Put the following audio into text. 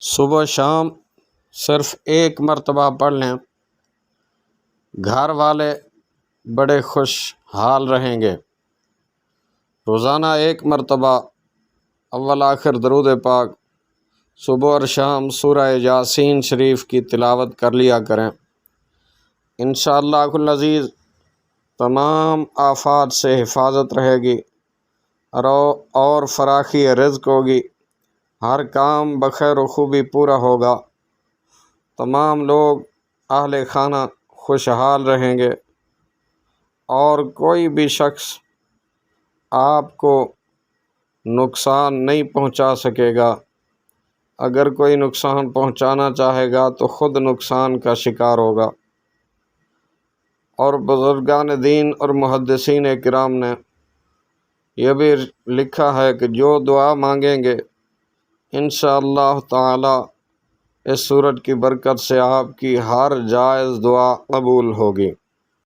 صبح شام صرف ایک مرتبہ پڑھ لیں، گھر والے بڑے خوش حال رہیں گے۔ روزانہ ایک مرتبہ اول آخر درود پاک صبح اور شام سورہ یاسین شریف کی تلاوت کر لیا کریں۔ انشاءاللہ العزیز تمام آفات سے حفاظت رہے گی اور فراخی رزق ہوگی، ہر کام بخیر و خوبی پورا ہوگا، تمام لوگ اہل خانہ خوشحال رہیں گے اور کوئی بھی شخص آپ کو نقصان نہیں پہنچا سکے گا۔ اگر کوئی نقصان پہنچانا چاہے گا تو خود نقصان کا شکار ہوگا۔ اور بزرگان دین اور محدثین کرام نے یہ بھی لکھا ہے کہ جو دعا مانگیں گے انشاءاللہ تعالی اس سورت کی برکت سے آپ کی ہر جائز دعا قبول ہوگی۔